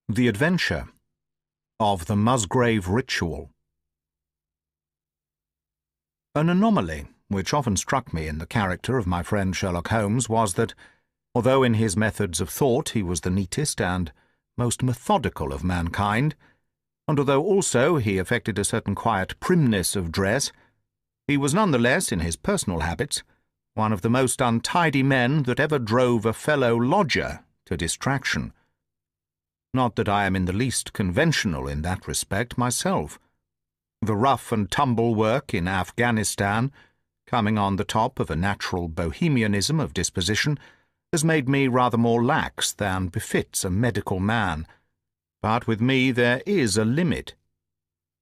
The Adventure of the Musgrave Ritual. An anomaly which often struck me in the character of my friend Sherlock Holmes was that, although in his methods of thought he was the neatest and most methodical of mankind, and although also he affected a certain quiet primness of dress, he was none the less, in his personal habits, one of the most untidy men that ever drove a fellow lodger to distraction. Not that I am in the least conventional in that respect myself. The rough-and-tumble work in Afghanistan, coming on the top of a natural bohemianism of disposition, has made me rather more lax than befits a medical man. But with me there is a limit.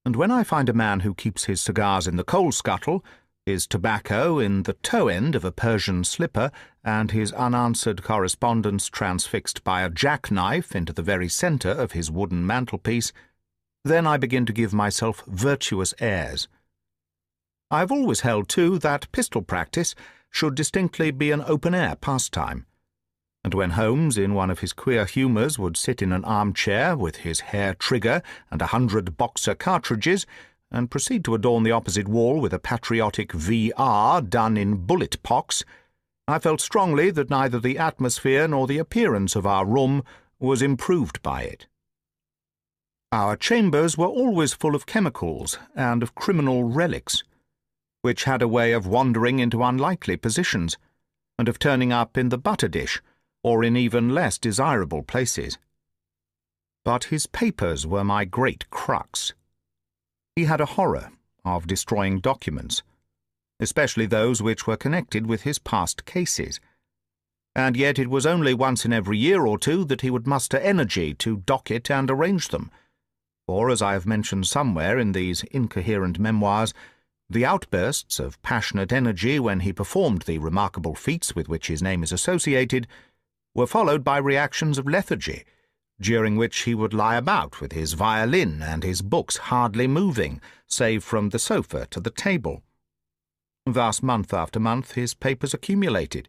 And when I find a man who keeps his cigars in the coal-scuttle, his tobacco in the toe-end of a Persian slipper, and his unanswered correspondence transfixed by a jackknife into the very centre of his wooden mantelpiece, then I begin to give myself virtuous airs. I have always held, too, that pistol practice should distinctly be an open-air pastime, and when Holmes, in one of his queer humours, would sit in an armchair with his hair trigger and 100 Boxer cartridges, and proceed to adorn the opposite wall with a patriotic V.R. done in bullet pox, I felt strongly that neither the atmosphere nor the appearance of our room was improved by it. Our chambers were always full of chemicals and of criminal relics, which had a way of wandering into unlikely positions, and of turning up in the butter dish, or in even less desirable places. But his papers were my great crux. He had a horror of destroying documents, especially those which were connected with his past cases, and yet it was only once in every year or two that he would muster energy to docket and arrange them, for, as I have mentioned somewhere in these incoherent memoirs, the outbursts of passionate energy when he performed the remarkable feats with which his name is associated were followed by reactions of lethargy, during which he would lie about with his violin and his books hardly moving, save from the sofa to the table. Thus, month after month, his papers accumulated,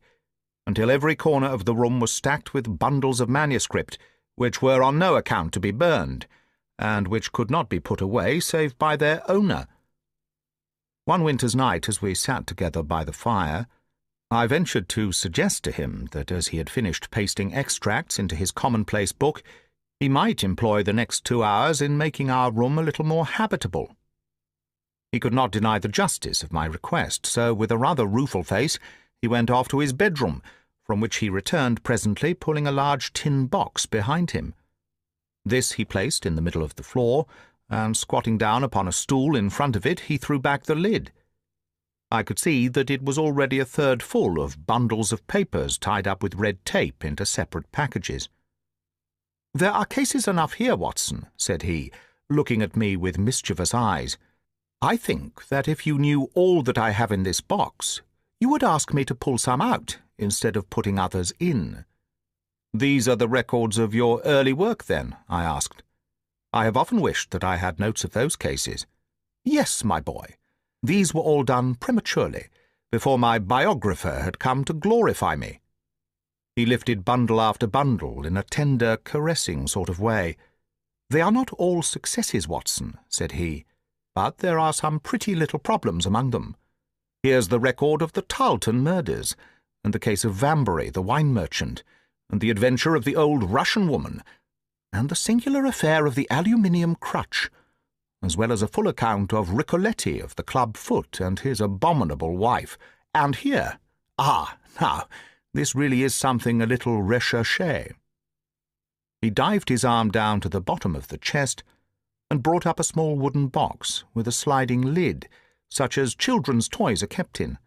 until every corner of the room was stacked with bundles of manuscript, which were on no account to be burned, and which could not be put away save by their owner. One winter's night, as we sat together by the fire, I ventured to suggest to him that as he had finished pasting extracts into his commonplace book, he might employ the next 2 hours in making our room a little more habitable. He could not deny the justice of my request, so with a rather rueful face he went off to his bedroom, from which he returned presently, pulling a large tin box behind him. This he placed in the middle of the floor, and squatting down upon a stool in front of it, he threw back the lid. I could see that it was already a third full of bundles of papers tied up with red tape into separate packages. "There are cases enough here, Watson," said he, looking at me with mischievous eyes. "I think that if you knew all that I have in this box, you would ask me to pull some out instead of putting others in." "These are the records of your early work, then?" I asked. "I have often wished that I had notes of those cases." "Yes, my boy. These were all done prematurely, before my biographer had come to glorify me." He lifted bundle after bundle in a tender, caressing sort of way. "They are not all successes, Watson," said he, "but there are some pretty little problems among them. Here's the record of the Tarleton murders, and the case of Vanbury, the wine merchant, and the adventure of the old Russian woman, and the singular affair of the aluminium crutch, as well as a full account of Ricoletti of the club foot and his abominable wife. And here, now, this really is something a little recherché." He dived his arm down to the bottom of the chest and brought up a small wooden box with a sliding lid, such as children's toys are kept in.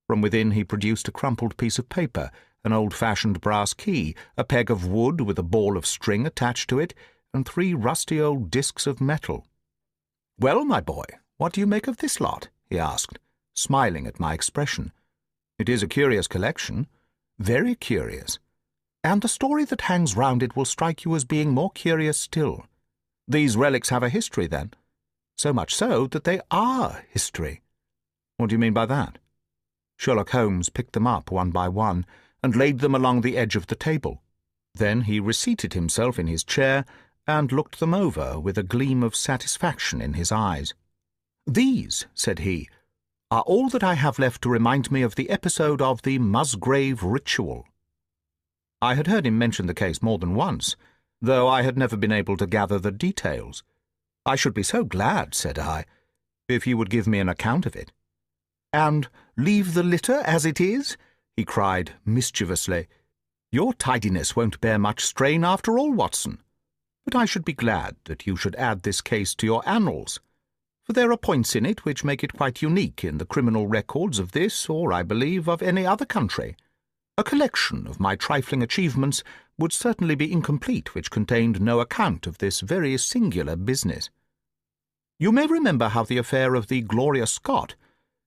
From within he produced a crumpled piece of paper, an old-fashioned brass key, a peg of wood with a ball of string attached to it, and 3 rusty old discs of metal. "Well, my boy, what do you make of this lot?" he asked, smiling at my expression. "It is a curious collection." "Very curious. And the story that hangs round it will strike you as being more curious still. These relics have a history, then? So much so that they are history." "What do you mean by that?" Sherlock Holmes picked them up one by one and laid them along the edge of the table. Then he reseated himself in his chair and looked them over with a gleam of satisfaction in his eyes. "These," said he, "are all that I have left to remind me of the episode of the Musgrave ritual." I had heard him mention the case more than once, though I had never been able to gather the details. "I should be so glad," said I, "if you would give me an account of it." "And leave the litter as it is?" he cried mischievously. "Your tidiness won't bear much strain after all, Watson. But I should be glad that you should add this case to your annals, for there are points in it which make it quite unique in the criminal records of this, or, I believe, of any other country. A collection of my trifling achievements would certainly be incomplete which contained no account of this very singular business. You may remember how the affair of the Gloria Scott,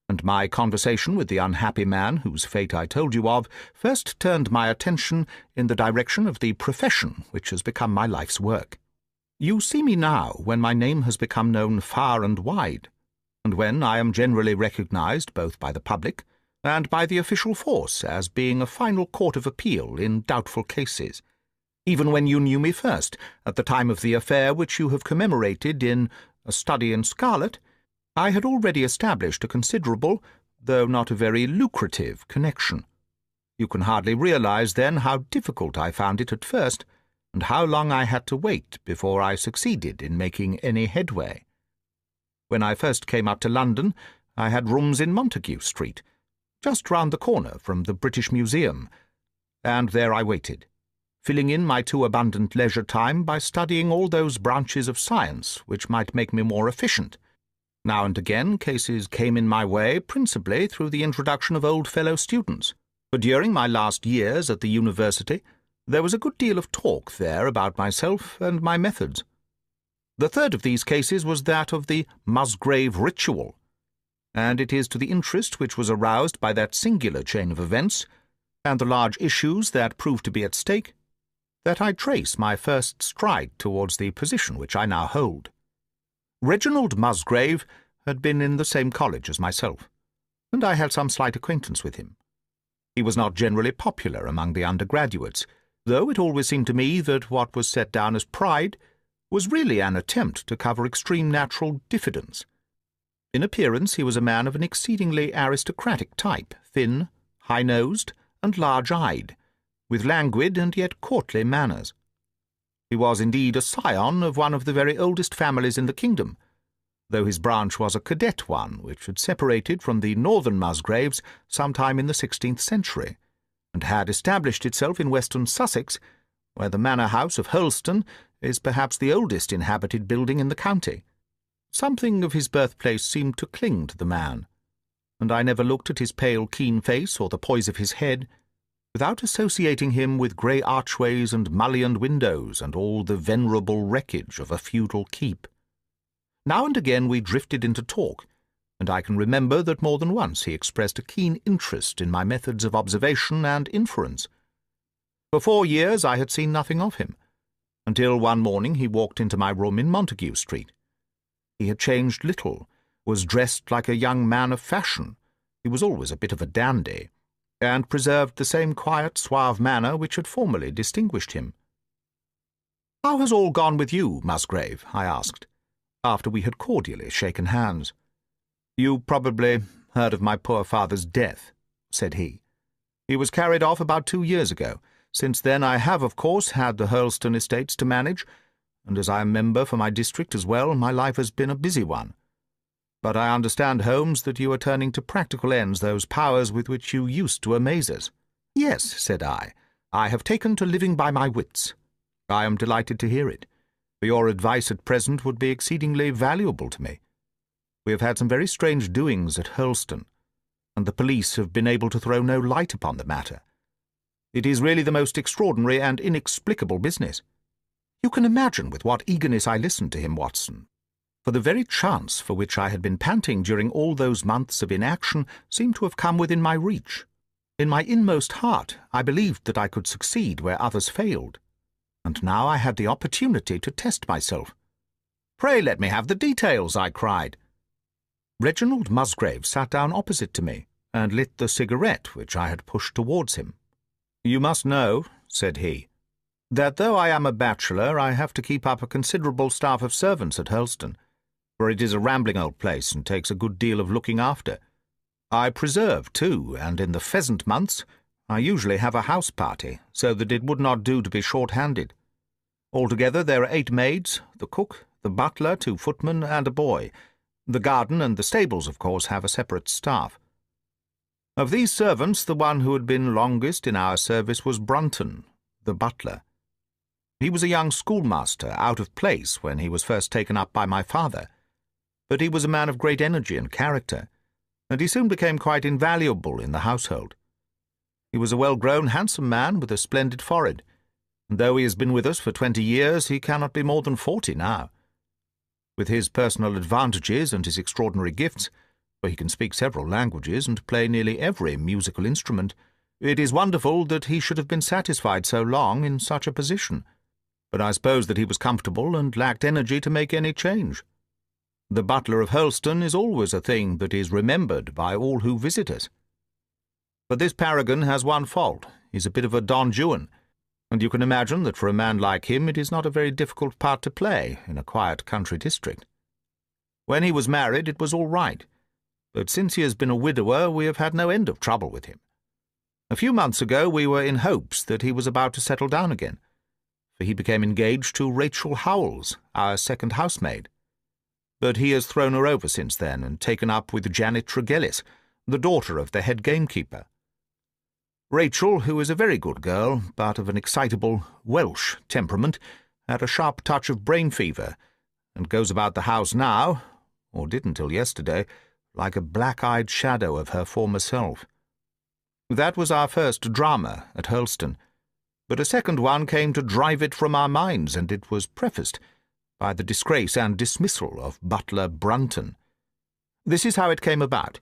and my conversation with the unhappy man whose fate I told you of, first turned my attention in the direction of the profession which has become my life's work. You see me now, when my name has become known far and wide, and when I am generally recognized both by the public and by the official force as being a final court of appeal in doubtful cases. Even when you knew me first, at the time of the affair which you have commemorated in A Study in Scarlet, I had already established a considerable, though not a very lucrative, connection. You can hardly realize, then, how difficult I found it at first, and how long I had to wait before I succeeded in making any headway. When I first came up to London, I had rooms in Montague Street, just round the corner from the British Museum, and there I waited, filling in my too abundant leisure time by studying all those branches of science which might make me more efficient. Now and again cases came in my way, principally through the introduction of old fellow students, for during my last years at the university there was a good deal of talk there about myself and my methods. The third of these cases was that of the Musgrave ritual, and it is to the interest which was aroused by that singular chain of events, and the large issues that proved to be at stake, that I trace my first stride towards the position which I now hold. Reginald Musgrave had been in the same college as myself, and I had some slight acquaintance with him. He was not generally popular among the undergraduates, though it always seemed to me that what was set down as pride was really an attempt to cover extreme natural diffidence. In appearance he was a man of an exceedingly aristocratic type, thin, high-nosed, and large-eyed, with languid and yet courtly manners. He was indeed a scion of one of the very oldest families in the kingdom, though his branch was a cadet one which had separated from the northern Musgraves sometime in the 16th century, and had established itself in western Sussex, where the manor house of Hurlstone is perhaps the oldest inhabited building in the county. Something of his birthplace seemed to cling to the man, and I never looked at his pale, keen face or the poise of his head without associating him with grey archways and mullioned windows and all the venerable wreckage of a feudal keep. Now and again we drifted into talk, and I can remember that more than once he expressed a keen interest in my methods of observation and inference. For 4 years I had seen nothing of him, until one morning he walked into my room in Montague Street. He had changed little, was dressed like a young man of fashion, he was always a bit of a dandy, and preserved the same quiet, suave manner which had formerly distinguished him. "How has all gone with you, Musgrave?" I asked, after we had cordially shaken hands. "You probably heard of my poor father's death," said he. "He was carried off about 2 years ago. Since then I have, of course, had the Hurlstone estates to manage, and as I am member for my district as well, my life has been a busy one. But I understand, Holmes, that you are turning to practical ends those powers with which you used to amaze us." "Yes," said I have taken to living by my wits." "I am delighted to hear it, for your advice at present would be exceedingly valuable to me. We have had some very strange doings at Hurlstone, and the police have been able to throw no light upon the matter. It is really the most extraordinary and inexplicable business. You can imagine with what eagerness I listened to him, Watson, for the very chance for which I had been panting during all those months of inaction seemed to have come within my reach. In my inmost heart I believed that I could succeed where others failed, and now I had the opportunity to test myself. "Pray let me have the details," I cried. Reginald Musgrave sat down opposite to me and lit the cigarette which I had pushed towards him. "You must know," said he, that though I am a bachelor, I have to keep up a considerable staff of servants at Hurlstone, for it is a rambling old place and takes a good deal of looking after. I preserve, too, and in the pheasant months I usually have a house party, so that it would not do to be short-handed. Altogether there are 8 maids, the cook, the butler, 2 footmen, and a boy. The garden and the stables, of course, have a separate staff. Of these servants, the one who had been longest in our service was Brunton, the butler. He was a young schoolmaster, out of place when he was first taken up by my father, but he was a man of great energy and character, and he soon became quite invaluable in the household. He was a well-grown, handsome man with a splendid forehead, and though he has been with us for 20 years, he cannot be more than 40 now. With his personal advantages and his extraordinary gifts, for he can speak several languages and play nearly every musical instrument, it is wonderful that he should have been satisfied so long in such a position. But I suppose that he was comfortable and lacked energy to make any change. The butler of Hurlstone is always a thing that is remembered by all who visit us. But this paragon has one fault. He's a bit of a Don Juan, and you can imagine that for a man like him it is not a very difficult part to play in a quiet country district. When he was married it was all right, but since he has been a widower we have had no end of trouble with him. A few months ago we were in hopes that he was about to settle down again, for he became engaged to Rachel Howells, our second housemaid. But he has thrown her over since then and taken up with Janet Tregellis, the daughter of the head gamekeeper. Rachel, who is a very good girl, but of an excitable Welsh temperament, had a sharp touch of brain fever, and goes about the house now, or did until yesterday, like a black-eyed shadow of her former self. That was our first drama at Hurlstone, but a second one came to drive it from our minds, and it was prefaced by the disgrace and dismissal of butler Brunton. This is how it came about.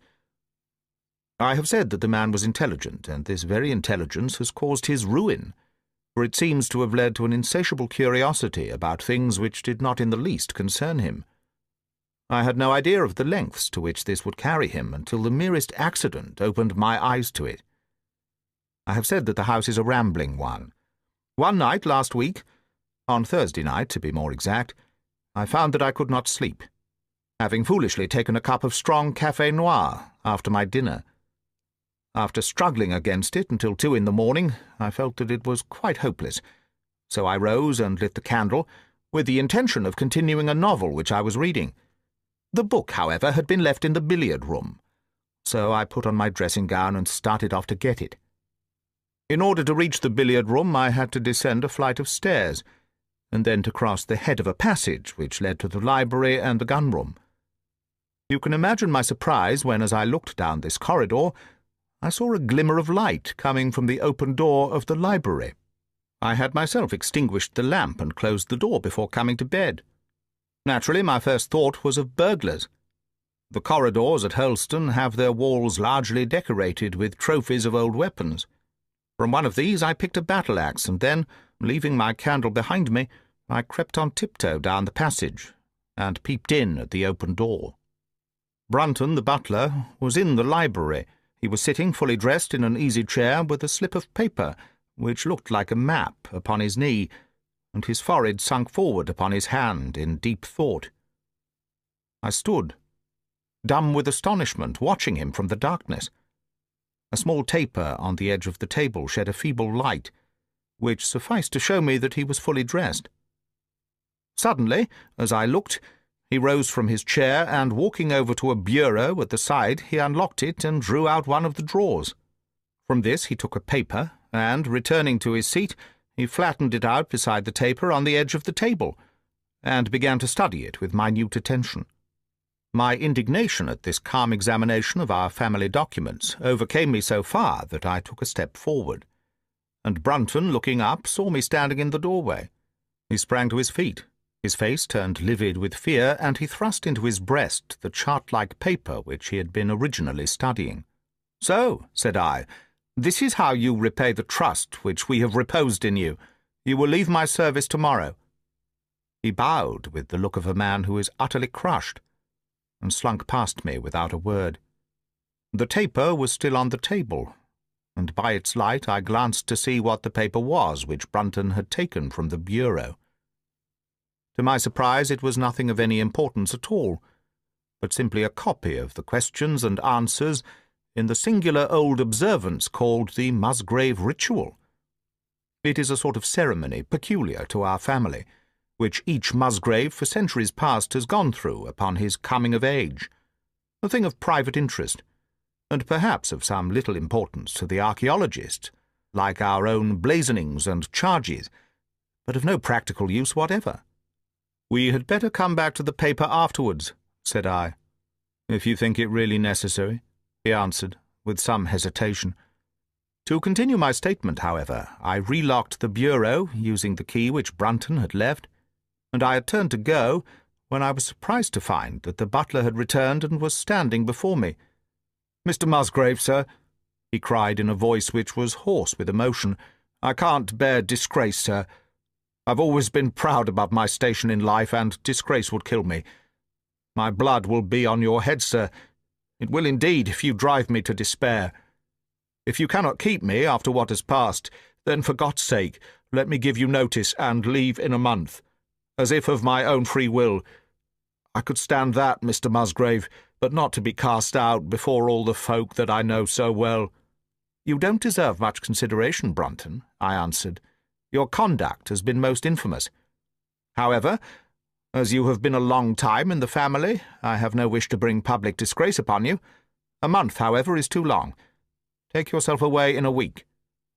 I have said that the man was intelligent, and this very intelligence has caused his ruin, for it seems to have led to an insatiable curiosity about things which did not in the least concern him. I had no idea of the lengths to which this would carry him until the merest accident opened my eyes to it. I have said that the house is a rambling one. One night last week, on Thursday night to be more exact, I found that I could not sleep, having foolishly taken a cup of strong café noir after my dinner. After struggling against it until 2 in the morning, I felt that it was quite hopeless, so I rose and lit the candle, with the intention of continuing a novel which I was reading. The book, however, had been left in the billiard-room, so I put on my dressing-gown and started off to get it. In order to reach the billiard-room, I had to descend a flight of stairs, and then to cross the head of a passage which led to the library and the gun-room. You can imagine my surprise when, as I looked down this corridor, I saw a glimmer of light coming from the open door of the library. I had myself extinguished the lamp and closed the door before coming to bed. Naturally, my first thought was of burglars. The corridors at Hurlstone have their walls largely decorated with trophies of old weapons. From one of these I picked a battle-axe, and then, leaving my candle behind me, I crept on tiptoe down the passage and peeped in at the open door. Brunton, the butler, was in the library. He was sitting fully dressed in an easy chair with a slip of paper, which looked like a map, upon his knee, and his forehead sunk forward upon his hand in deep thought. I stood, dumb with astonishment, watching him from the darkness. A small taper on the edge of the table shed a feeble light, which sufficed to show me that he was fully dressed. Suddenly, as I looked, he rose from his chair, and walking over to a bureau at the side, he unlocked it and drew out one of the drawers. From this he took a paper, and, returning to his seat, he flattened it out beside the taper on the edge of the table, and began to study it with minute attention. My indignation at this calm examination of our family documents overcame me so far that I took a step forward, and Brunton, looking up, saw me standing in the doorway. He sprang to his feet. His face turned livid with fear, and he thrust into his breast the chart-like paper which he had been originally studying. "So," said I, "this is how you repay the trust which we have reposed in you. You will leave my service tomorrow." He bowed with the look of a man who is utterly crushed, and slunk past me without a word. The taper was still on the table, and by its light I glanced to see what the paper was which Brunton had taken from the bureau. To my surprise, it was nothing of any importance at all, but simply a copy of the questions and answers in the singular old observance called the Musgrave ritual. It is a sort of ceremony peculiar to our family, which each Musgrave for centuries past has gone through upon his coming of age, a thing of private interest, and perhaps of some little importance to the archaeologist, like our own blazonings and charges, but of no practical use whatever. "We had better come back to the paper afterwards," said I. "If you think it really necessary," he answered, with some hesitation. To continue my statement, however, I relocked the bureau, using the key which Brunton had left, and I had turned to go when I was surprised to find that the butler had returned and was standing before me. "Mr. Musgrave, sir," he cried in a voice which was hoarse with emotion, "I can't bear disgrace, sir. I've always been proud about my station in life, and disgrace would kill me. My blood will be on your head, sir. It will indeed, if you drive me to despair. If you cannot keep me after what has passed, then for God's sake let me give you notice and leave in a month, as if of my own free will. I could stand that, Mr. Musgrave, but not to be cast out before all the folk that I know so well." "You don't deserve much consideration, Brunton," I answered. "Your conduct has been most infamous. However, as you have been a long time in the family, I have no wish to bring public disgrace upon you. A month, however, is too long. Take yourself away in a week,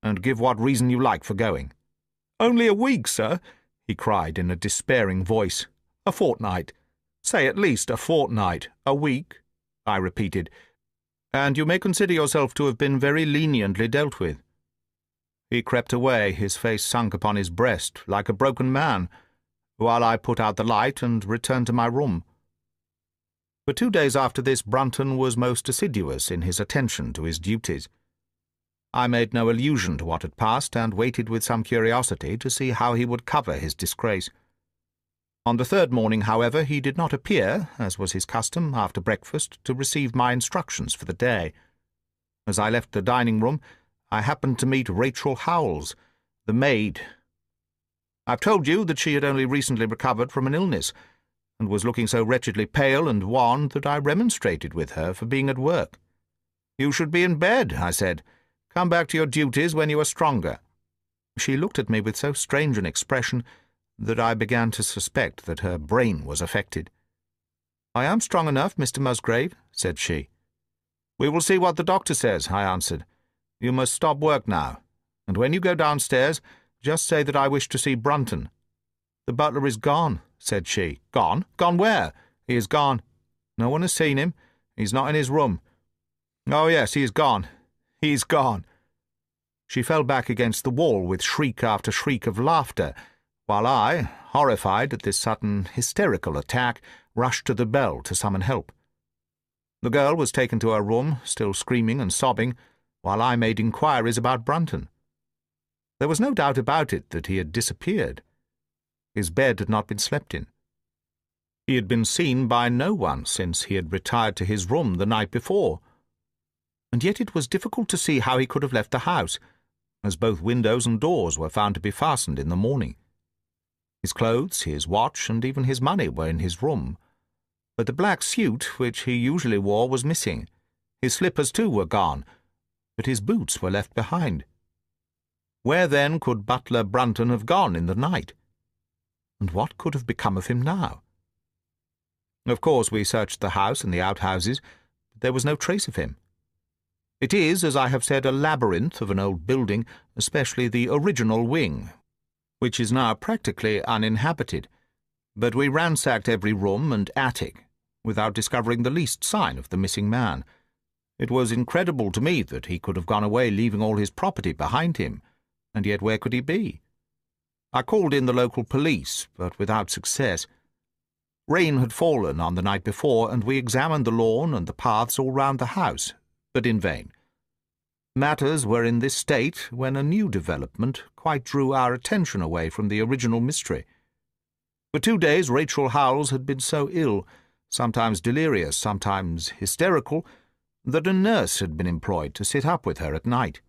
and give what reason you like for going." "Only a week, sir," he cried in a despairing voice. "A fortnight. Say at least a fortnight. A week," I repeated. "And you may consider yourself to have been very leniently dealt with." He crept away, his face sunk upon his breast, like a broken man, while I put out the light and returned to my room. For 2 days after this, Brunton was most assiduous in his attention to his duties. I made no allusion to what had passed, and waited with some curiosity to see how he would cover his disgrace. On the third morning, however, he did not appear, as was his custom, after breakfast, to receive my instructions for the day. As I left the dining-room, I happened to meet Rachel Howells, the maid. I've told you that she had only recently recovered from an illness, and was looking so wretchedly pale and wan that I remonstrated with her for being at work. "You should be in bed," I said. "Come back to your duties when you are stronger." She looked at me with so strange an expression that I began to suspect that her brain was affected. "I am strong enough, Mr. Musgrave," said she. "We will see what the doctor says," I answered. "You must stop work now, and when you go downstairs, just say that I wish to see Brunton." "The butler is gone," said she. "Gone? Gone where?" "He is gone. No one has seen him. He's not in his room." "Oh, yes, he is gone. He's gone." She fell back against the wall with shriek after shriek of laughter, while I, horrified at this sudden hysterical attack, rushed to the bell to summon help. The girl was taken to her room, still screaming and sobbing, while I made inquiries about Brunton. There was no doubt about it that he had disappeared. His bed had not been slept in. He had been seen by no one since he had retired to his room the night before, and yet it was difficult to see how he could have left the house, as both windows and doors were found to be fastened in the morning. His clothes, his watch, and even his money were in his room, but the black suit which he usually wore was missing. His slippers, too, were gone, but his boots were left behind. Where, then, could butler Brunton have gone in the night? And what could have become of him now? Of course, we searched the house and the outhouses, but there was no trace of him. It is, as I have said, a labyrinth of an old building, especially the original wing, which is now practically uninhabited, but we ransacked every room and attic, without discovering the least sign of the missing man. It was incredible to me that he could have gone away leaving all his property behind him, and yet where could he be? I called in the local police, but without success. Rain had fallen on the night before, and we examined the lawn and the paths all round the house, but in vain. Matters were in this state when a new development quite drew our attention away from the original mystery. For 2 days Rachel Howells had been so ill, sometimes delirious, sometimes hysterical, that a nurse had been employed to sit up with her at night.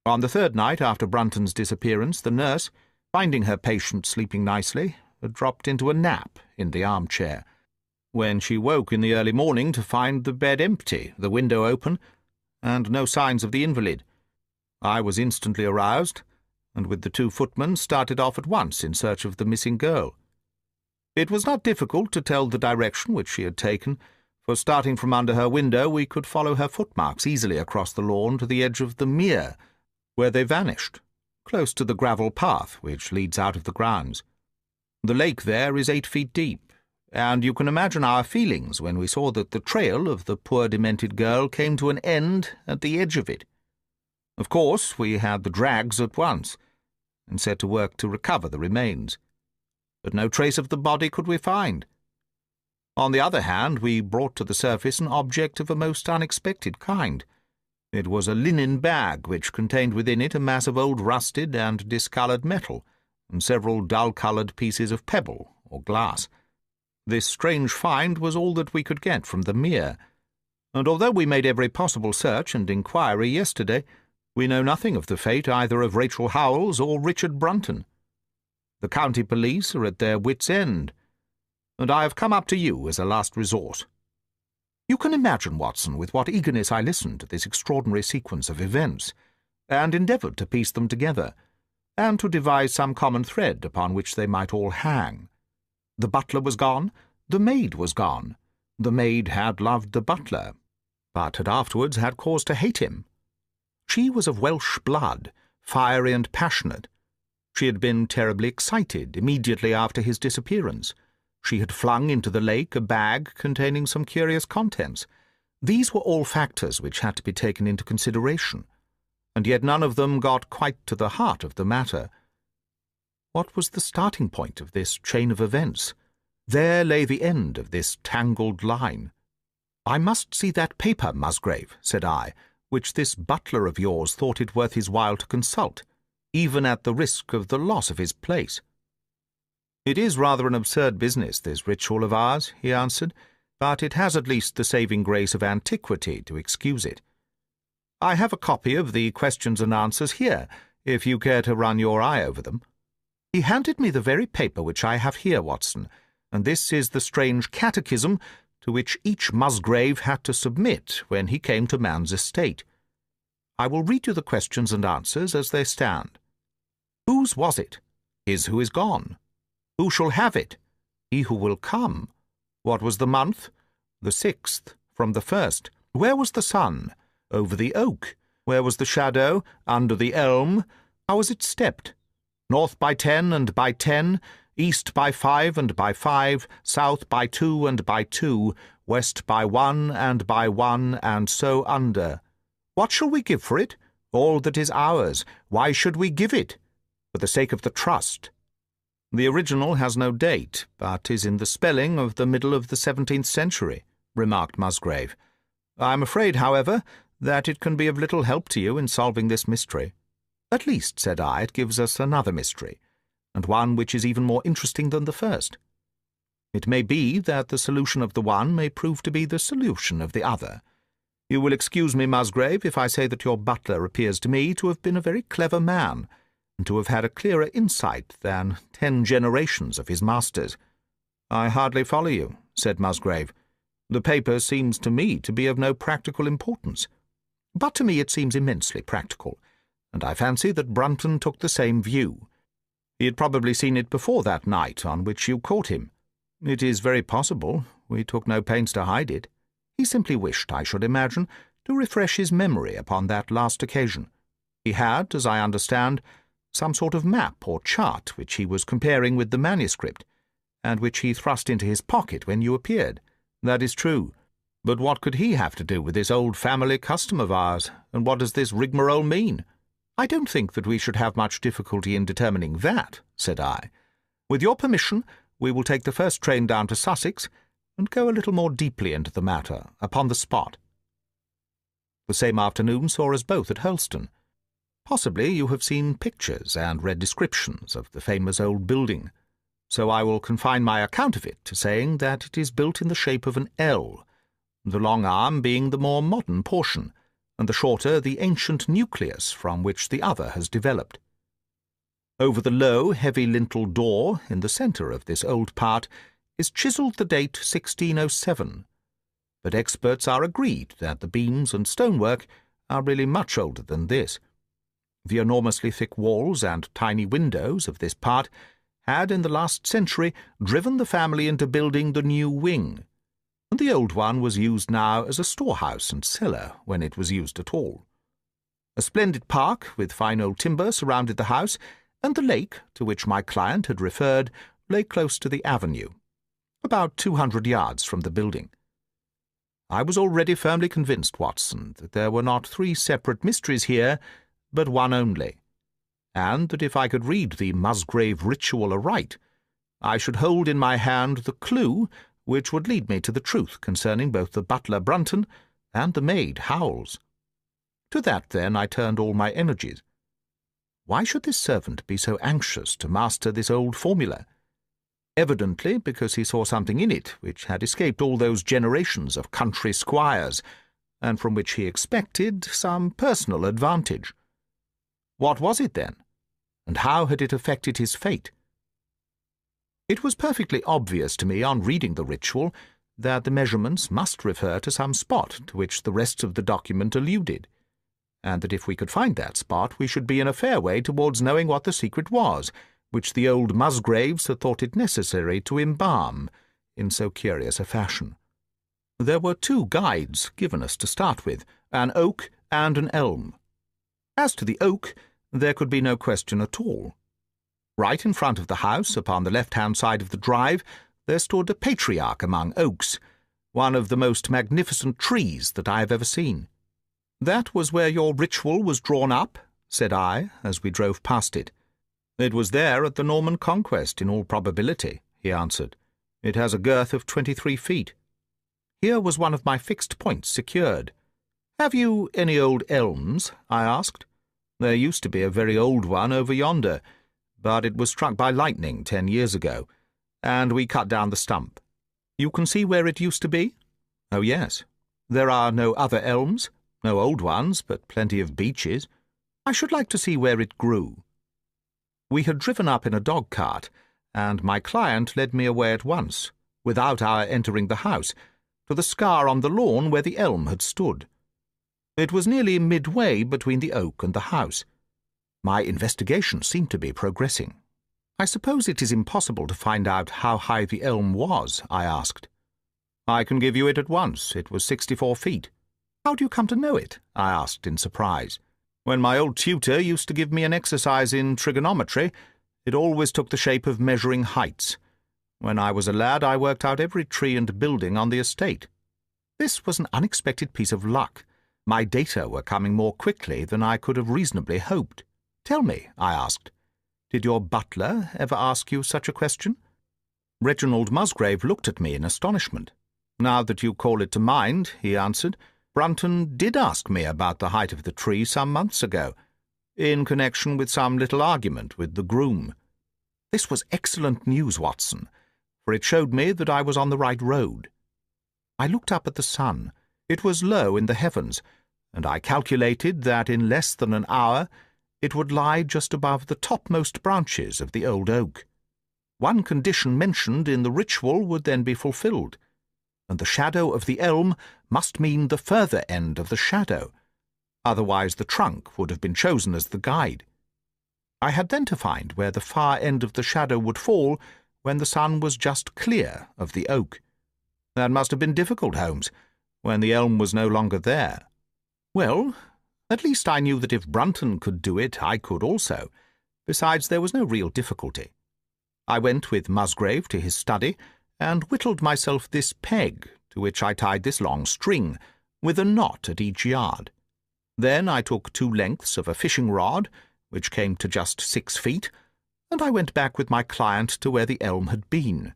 On the third night after Brunton's disappearance, the nurse, finding her patient sleeping nicely, had dropped into a nap in the armchair, when she woke in the early morning to find the bed empty, the window open, and no signs of the invalid. I was instantly aroused, and with the 2 footmen started off at once in search of the missing girl. It was not difficult to tell the direction which she had taken, for starting from under her window we could follow her footmarks easily across the lawn to the edge of the mere, where they vanished, close to the gravel path which leads out of the grounds. The lake there is 8 feet deep, and you can imagine our feelings when we saw that the trail of the poor demented girl came to an end at the edge of it. Of course, we had the drags at once, and set to work to recover the remains. But no trace of the body could we find. On the other hand, we brought to the surface an object of a most unexpected kind. It was a linen bag which contained within it a mass of old rusted and discoloured metal, and several dull-coloured pieces of pebble or glass. This strange find was all that we could get from the mere, and although we made every possible search and inquiry yesterday, we know nothing of the fate either of Rachel Howells or Richard Brunton. The county police are at their wits' end, and I have come up to you as a last resort. You can imagine, Watson, with what eagerness I listened to this extraordinary sequence of events, and endeavoured to piece them together, and to devise some common thread upon which they might all hang. The butler was gone, the maid was gone. The maid had loved the butler, but had afterwards had cause to hate him. She was of Welsh blood, fiery and passionate. She had been terribly excited immediately after his disappearance. She had flung into the lake a bag containing some curious contents. These were all factors which had to be taken into consideration, and yet none of them got quite to the heart of the matter. What was the starting point of this chain of events? There lay the end of this tangled line. "I must see that paper, Musgrave," said I, "which this butler of yours thought it worth his while to consult, even at the risk of the loss of his place." "It is rather an absurd business, this ritual of ours," he answered, "but it has at least the saving grace of antiquity to excuse it. I have a copy of the questions and answers here, if you care to run your eye over them." He handed me the very paper which I have here, Watson, and this is the strange catechism to which each Musgrave had to submit when he came to man's estate. I will read you the questions and answers as they stand. Whose was it? His who is gone. Who shall have it? He who will come. What was the month? The 6th, from the 1st. Where was the sun? Over the oak. Where was the shadow? Under the elm. How was it stepped? North by 10 and by 10, east by 5 and by 5, south by 2 and by 2, west by 1 and by 1, and so under. What shall we give for it? All that is ours. Why should we give it? For the sake of the trust. The original has no date, but is in the spelling of the middle of the 17th century, remarked Musgrave. I am afraid, however, that it can be of little help to you in solving this mystery. At least, said I, it gives us another mystery, and one which is even more interesting than the first. It may be that the solution of the one may prove to be the solution of the other. You will excuse me, Musgrave, if I say that your butler appears to me to have been a very clever man, and to have had a clearer insight than 10 generations of his masters. I hardly follow you, said Musgrave. The paper seems to me to be of no practical importance. But to me it seems immensely practical, and I fancy that Brunton took the same view. He had probably seen it before that night on which you caught him. It is very possible. We took no pains to hide it. He simply wished, I should imagine, to refresh his memory upon that last occasion. He had, as I understand, some sort of map or chart which he was comparing with the manuscript, and which he thrust into his pocket when you appeared. That is true. But what could he have to do with this old family custom of ours, and what does this rigmarole mean? I don't think that we should have much difficulty in determining that, said I. With your permission, we will take the first train down to Sussex, and go a little more deeply into the matter, upon the spot. The same afternoon saw us both at Hurlstone. Possibly you have seen pictures and read descriptions of the famous old building, so I will confine my account of it to saying that it is built in the shape of an L, the long arm being the more modern portion, and the shorter the ancient nucleus from which the other has developed. Over the low, heavy lintel door in the centre of this old part is chiselled the date 1607, but experts are agreed that the beams and stonework are really much older than this. The enormously thick walls and tiny windows of this part had in the last century driven the family into building the new wing, and the old one was used now as a storehouse and cellar when it was used at all. A splendid park with fine old timber surrounded the house, and the lake, to which my client had referred, lay close to the avenue, about 200 yards from the building. I was already firmly convinced, Watson, that there were not 3 separate mysteries here, but one only, and that if I could read the Musgrave ritual aright, I should hold in my hand the clue which would lead me to the truth concerning both the butler Brunton and the maid Howells. To that, then, I turned all my energies. Why should this servant be so anxious to master this old formula? Evidently because he saw something in it which had escaped all those generations of country squires, and from which he expected some personal advantage. What was it, then, and how had it affected his fate? It was perfectly obvious to me on reading the ritual that the measurements must refer to some spot to which the rest of the document alluded, and that if we could find that spot we should be in a fair way towards knowing what the secret was, which the old Musgraves had thought it necessary to embalm in so curious a fashion. There were 2 guides given us to start with, an oak and an elm. As to the oak, there could be no question at all. Right in front of the house, upon the left-hand side of the drive, there stood a patriarch among oaks, one of the most magnificent trees that I have ever seen. "That was where your ritual was drawn up?" said I, as we drove past it. "It was there at the Norman Conquest, in all probability," he answered. "It has a girth of 23 feet. Here was one of my fixed points secured. "Have you any old elms?" I asked. "There used to be a very old one over yonder, but it was struck by lightning 10 years ago, and we cut down the stump." "You can see where it used to be?" "Oh, yes. There are no other elms? No old ones, but plenty of beeches. I should like to see where it grew." We had driven up in a dog-cart, and my client led me away at once, without our entering the house, to the scar on the lawn where the elm had stood. It was nearly midway between the oak and the house. My investigation seemed to be progressing. "I suppose it is impossible to find out how high the elm was?" I asked. "I can give you it at once. It was 64 feet. "How do you come to know it?" I asked in surprise. "When my old tutor used to give me an exercise in trigonometry, it always took the shape of measuring heights. When I was a lad, I worked out every tree and building on the estate." This was an unexpected piece of luck. My data were coming more quickly than I could have reasonably hoped. "Tell me," I asked, "did your butler ever ask you such a question?" Reginald Musgrave looked at me in astonishment. "Now that you call it to mind," he answered, "Brunton did ask me about the height of the tree some months ago, in connection with some little argument with the groom." This was excellent news, Watson, for it showed me that I was on the right road. I looked up at the sun. It was low in the heavens, and I calculated that in less than an hour it would lie just above the topmost branches of the old oak. One condition mentioned in the ritual would then be fulfilled, and the shadow of the elm must mean the further end of the shadow. Otherwise the trunk would have been chosen as the guide. I had then to find where the far end of the shadow would fall when the sun was just clear of the oak. That must have been difficult, Holmes, when the elm was no longer there. Well, at least I knew that if Brunton could do it, I could also. Besides, there was no real difficulty. I went with Musgrave to his study and whittled myself this peg, to which I tied this long string, with a knot at each yard. Then I took 2 lengths of a fishing rod, which came to just 6 feet, and I went back with my client to where the elm had been.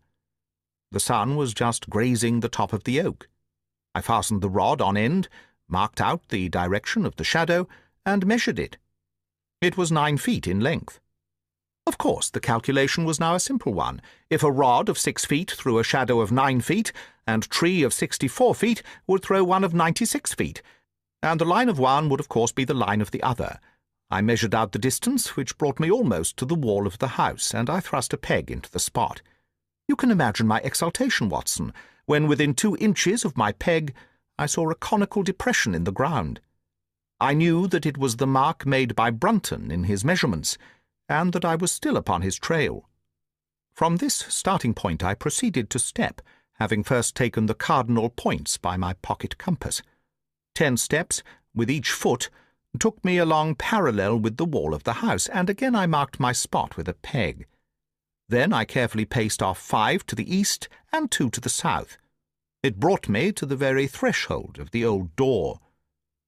The sun was just grazing the top of the oak. I fastened the rod on end, marked out the direction of the shadow, and measured it. It was 9 feet in length. Of course, the calculation was now a simple one. If a rod of 6 feet threw a shadow of 9 feet, and tree of 64 feet would throw one of 96 feet, and the line of one would of course be the line of the other. I measured out the distance, which brought me almost to the wall of the house, and I thrust a peg into the spot. You can imagine my exultation, Watson, when within 2 inches of my peg I saw a conical depression in the ground. I knew that it was the mark made by Brunton in his measurements, and that I was still upon his trail. From this starting point I proceeded to step, having first taken the cardinal points by my pocket compass. 10 steps, with each foot, took me along parallel with the wall of the house, and again I marked my spot with a peg. Then I carefully paced off 5 to the east and 2 to the south. It brought me to the very threshold of the old door.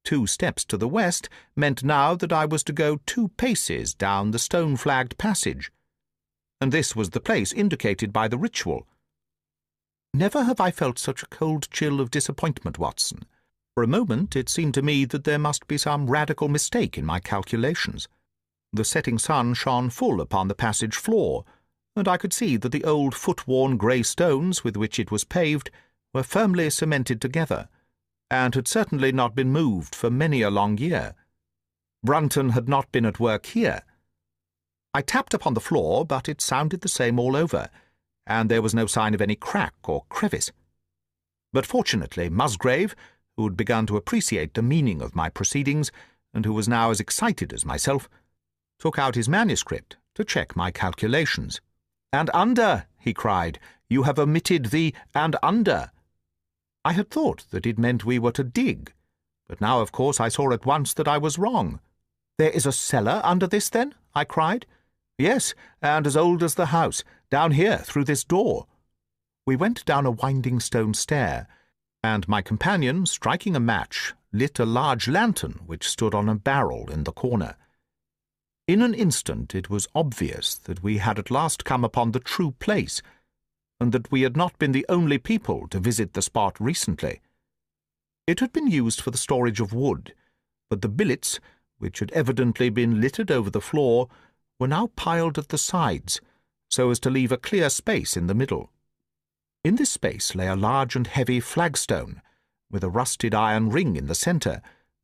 2 steps to the west meant now that I was to go 2 paces down the stone-flagged passage, and this was the place indicated by the ritual. Never have I felt such a cold chill of disappointment, Watson. For a moment it seemed to me that there must be some radical mistake in my calculations. The setting sun shone full upon the passage floor, and I could see that the old foot-worn grey stones with which it was paved were firmly cemented together, and had certainly not been moved for many a long year. Brunton had not been at work here. I tapped upon the floor, but it sounded the same all over, and there was no sign of any crack or crevice. But fortunately Musgrave, who had begun to appreciate the meaning of my proceedings, and who was now as excited as myself, took out his manuscript to check my calculations. "And under," he cried. "You have omitted the 'and under.'" I had thought that it meant we were to dig, but now of course I saw at once that I was wrong. "There is a cellar under this, then?" I cried. "Yes, and as old as the house, down here through this door." We went down a winding stone stair, and my companion, striking a match, lit a large lantern which stood on a barrel in the corner. In an instant it was obvious that we had at last come upon the true place, and that we had not been the only people to visit the spot recently. It had been used for the storage of wood, but the billets, which had evidently been littered over the floor, were now piled at the sides, so as to leave a clear space in the middle. In this space lay a large and heavy flagstone, with a rusted iron ring in the centre,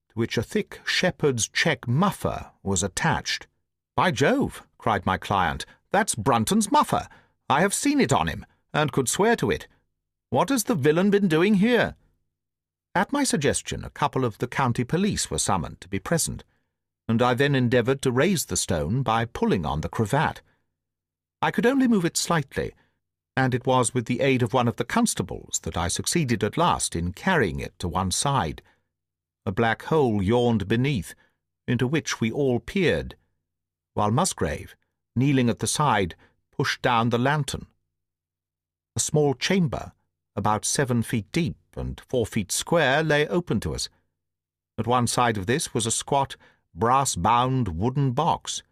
to which a thick shepherd's check muffler was attached. "By Jove," cried my client, "that's Brunton's muffler. I have seen it on him, and could swear to it. What has the villain been doing here?" At my suggestion, a couple of the county police were summoned to be present, and I then endeavoured to raise the stone by pulling on the cravat. I could only move it slightly, and it was with the aid of one of the constables that I succeeded at last in carrying it to one side. A black hole yawned beneath, into which we all peered, while Musgrave, kneeling at the side, pushed down the lantern. A small chamber, about 7 feet deep and 4 feet square, lay open to us. At one side of this was a squat, brass-bound wooden box,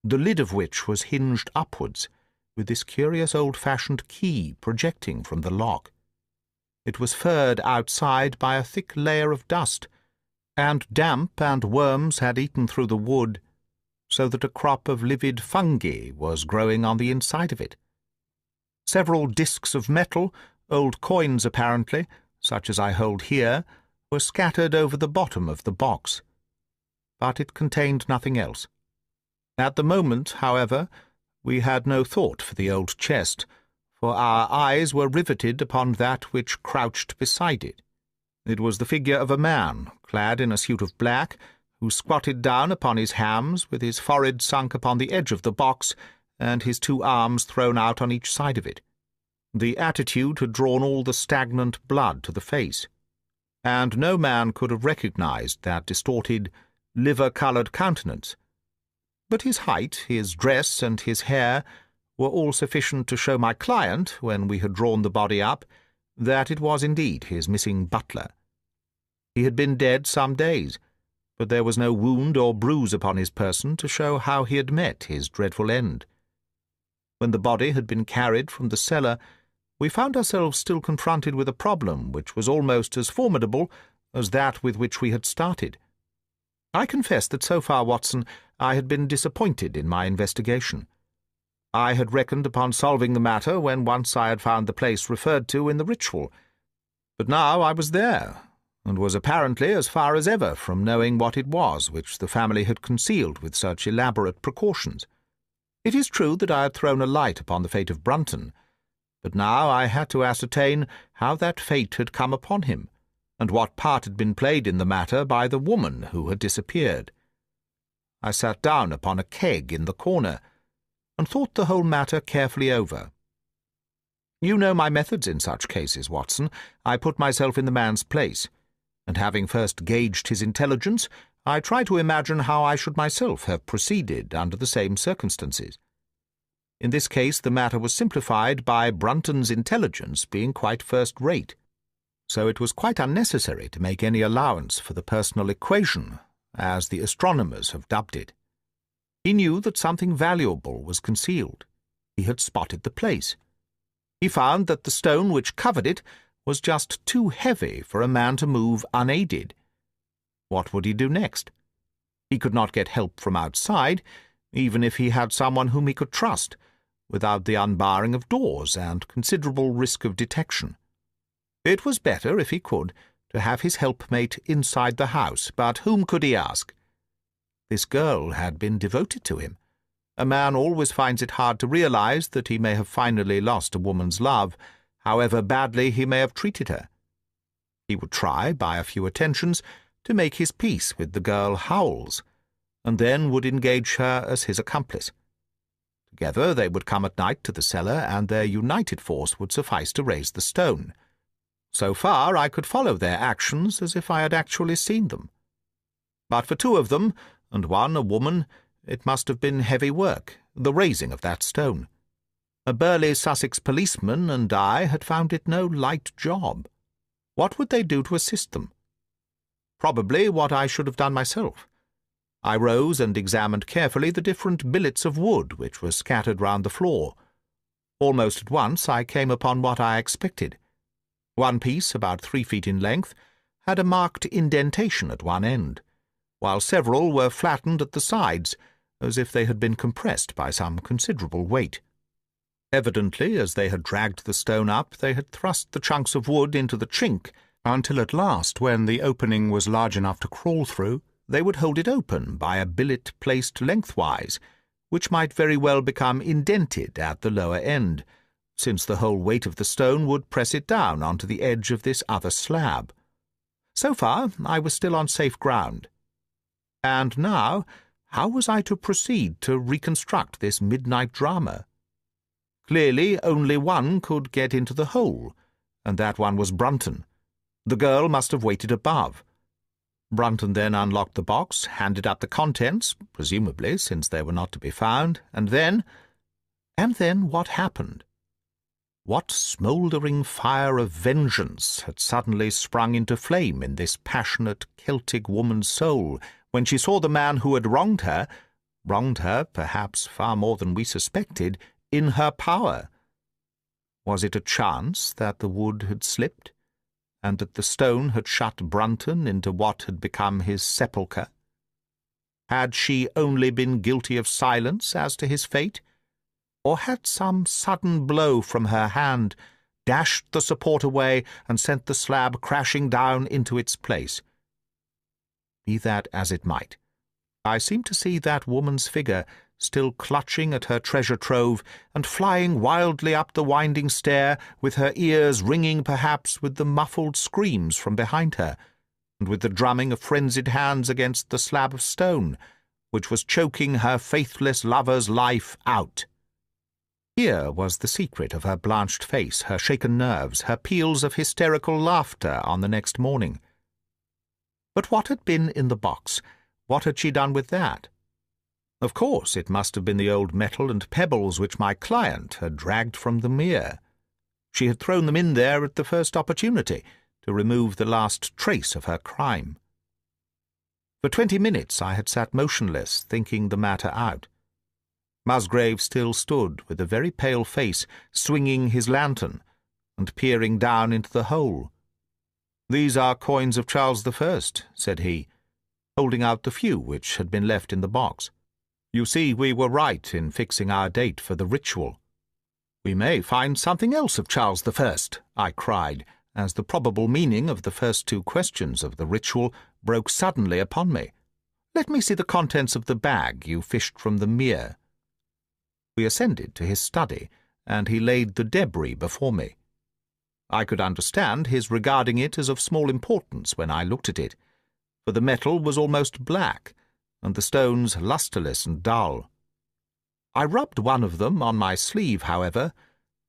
the lid of which was hinged upwards, with this curious old-fashioned key projecting from the lock. It was furred outside by a thick layer of dust, and damp and worms had eaten through the wood, so that a crop of livid fungi was growing on the inside of it. Several discs of metal, old coins apparently, such as I hold here, were scattered over the bottom of the box, but it contained nothing else. At the moment, however, we had no thought for the old chest, for our eyes were riveted upon that which crouched beside it. It was the figure of a man, clad in a suit of black, who squatted down upon his hams, with his forehead sunk upon the edge of the box, and his 2 arms thrown out on each side of it. The attitude had drawn all the stagnant blood to the face, and no man could have recognized that distorted, liver-coloured countenance. But his height, his dress, and his hair were all sufficient to show my client, when we had drawn the body up, that it was indeed his missing butler. He had been dead some days, but there was no wound or bruise upon his person to show how he had met his dreadful end. When the body had been carried from the cellar, we found ourselves still confronted with a problem which was almost as formidable as that with which we had started. I confess that so far, Watson, I had been disappointed in my investigation. I had reckoned upon solving the matter when once I had found the place referred to in the ritual. But now I was there, and was apparently as far as ever from knowing what it was which the family had concealed with such elaborate precautions. It is true that I had thrown a light upon the fate of Brunton, but now I had to ascertain how that fate had come upon him, and what part had been played in the matter by the woman who had disappeared. I sat down upon a keg in the corner, and thought the whole matter carefully over. You know my methods in such cases, Watson. I put myself in the man's place, and having first gauged his intelligence, I try to imagine how I should myself have proceeded under the same circumstances. In this case the matter was simplified by Brunton's intelligence being quite first-rate, so it was quite unnecessary to make any allowance for the personal equation, as the astronomers have dubbed it. He knew that something valuable was concealed. He had spotted the place. He found that the stone which covered it was just too heavy for a man to move unaided. What would he do next? He could not get help from outside, even if he had someone whom he could trust, without the unbarring of doors and considerable risk of detection. It was better, if he could, to have his helpmate inside the house, but whom could he ask? This girl had been devoted to him. A man always finds it hard to realize that he may have finally lost a woman's love, however badly he may have treated her. He would try, by a few attentions, to make his peace with the girl Howells, and then would engage her as his accomplice. Together they would come at night to the cellar, and their united force would suffice to raise the stone. So far I could follow their actions as if I had actually seen them. But for two of them, and one a woman, it must have been heavy work, the raising of that stone. A burly Sussex policeman and I had found it no light job. What would they do to assist them? Probably what I should have done myself. I rose and examined carefully the different billets of wood which were scattered round the floor. Almost at once I came upon what I expected. One piece, about 3 feet in length, had a marked indentation at one end, while several were flattened at the sides, as if they had been compressed by some considerable weight. Evidently, as they had dragged the stone up, they had thrust the chunks of wood into the chink, until at last, when the opening was large enough to crawl through, they would hold it open by a billet placed lengthwise, which might very well become indented at the lower end, since the whole weight of the stone would press it down onto the edge of this other slab. So far I was still on safe ground. And now, how was I to proceed to reconstruct this midnight drama? Clearly only one could get into the hole, and that one was Brunton. The girl must have waited above. Brunton then unlocked the box, handed up the contents, presumably, since they were not to be found, and then what happened? What smouldering fire of vengeance had suddenly sprung into flame in this passionate Celtic woman's soul when she saw the man who had wronged her, perhaps far more than we suspected, in her power? Was it a chance that the wood had slipped, and that the stone had shut Brunton into what had become his sepulchre? Had she only been guilty of silence as to his fate, or had some sudden blow from her hand dashed the support away and sent the slab crashing down into its place? Be that as it might, I seemed to see that woman's figure still clutching at her treasure trove and flying wildly up the winding stair, with her ears ringing perhaps with the muffled screams from behind her, and with the drumming of frenzied hands against the slab of stone, which was choking her faithless lover's life out. Here was the secret of her blanched face, her shaken nerves, her peals of hysterical laughter on the next morning. But what had been in the box? What had she done with that? Of course, it must have been the old metal and pebbles which my client had dragged from the mere. She had thrown them in there at the first opportunity, to remove the last trace of her crime. For 20 minutes I had sat motionless, thinking the matter out. Musgrave still stood with a very pale face, swinging his lantern, and peering down into the hole. "These are coins of Charles I," said he, holding out the few which had been left in the box. "You see, we were right in fixing our date for the ritual." "We may find something else of Charles I," I cried, as the probable meaning of the first two questions of the ritual broke suddenly upon me. "Let me see the contents of the bag you fished from the mere." We ascended to his study, and he laid the debris before me. I could understand his regarding it as of small importance when I looked at it, for the metal was almost black, and the stones lustreless and dull. I rubbed one of them on my sleeve, however,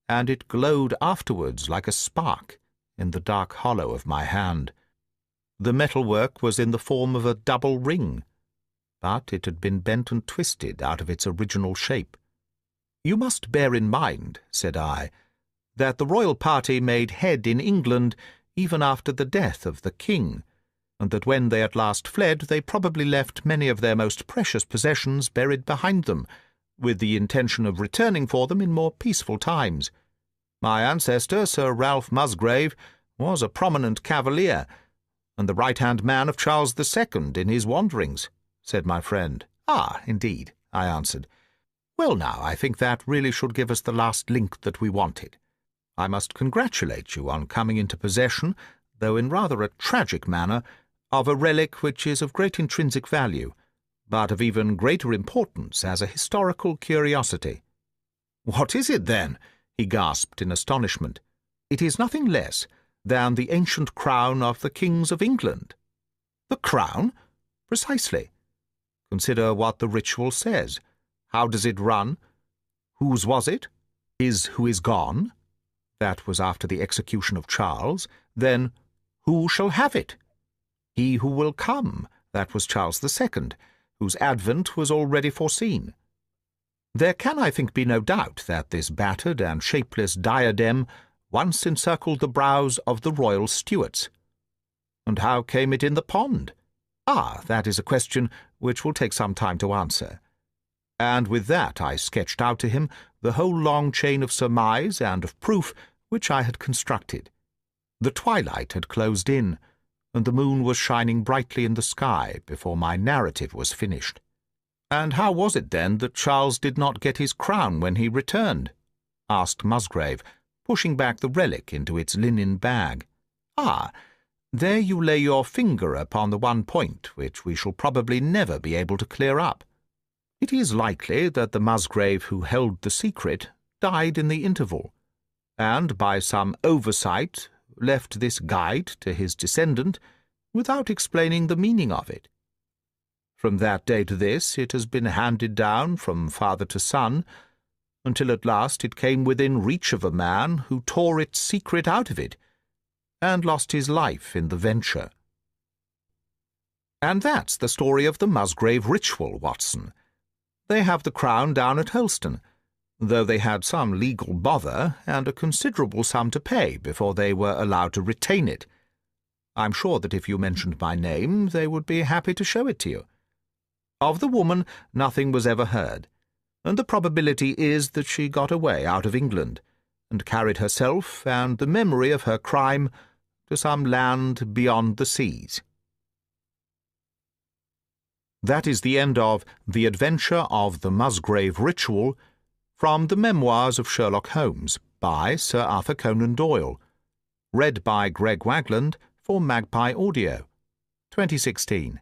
and it glowed afterwards like a spark in the dark hollow of my hand. The metalwork was in the form of a double ring, but it had been bent and twisted out of its original shape. "You must bear in mind," said I, "that the royal party made head in England even after the death of the king, and that when they at last fled they probably left many of their most precious possessions buried behind them, with the intention of returning for them in more peaceful times. My ancestor, Sir Ralph Musgrave, was a prominent cavalier, and the right-hand man of Charles II in his wanderings," said my friend. "Ah, indeed," I answered. "Well, now, I think that really should give us the last link that we wanted. I must congratulate you on coming into possession, though in rather a tragic manner, of a relic which is of great intrinsic value, but of even greater importance as a historical curiosity." "What is it, then?" he gasped in astonishment. "It is nothing less than the ancient crown of the kings of England." "The crown?" "Precisely. Consider what the ritual says. How does it run? Whose was it? His who is gone. That was after the execution of Charles. Then, who shall have it? He who will come. That was Charles II, whose advent was already foreseen. There can, I think, be no doubt that this battered and shapeless diadem once encircled the brows of the royal Stuarts. And how came it in the pond? Ah, that is a question which will take some time to answer." And with that I sketched out to him the whole long chain of surmise and of proof which I had constructed. The twilight had closed in, and the moon was shining brightly in the sky before my narrative was finished. "And how was it, then, that Charles did not get his crown when he returned?" asked Musgrave, pushing back the relic into its linen bag. "Ah, there you lay your finger upon the one point which we shall probably never be able to clear up. It is likely that the Musgrave who held the secret died in the interval, and by some oversight left this guide to his descendant without explaining the meaning of it. From that day to this it has been handed down from father to son, until at last it came within reach of a man who tore its secret out of it, and lost his life in the venture. And that's the story of the Musgrave ritual, Watson. They have the crown down at Holston, though they had some legal bother and a considerable sum to pay before they were allowed to retain it. I'm sure that if you mentioned my name, they would be happy to show it to you. Of the woman, nothing was ever heard, and the probability is that she got away out of England, and carried herself and the memory of her crime to some land beyond the seas. That is the end of The Adventure of the Musgrave Ritual, from the Memoirs of Sherlock Holmes by Sir Arthur Conan Doyle, read by Greg Wagland for Magpie Audio, 2016.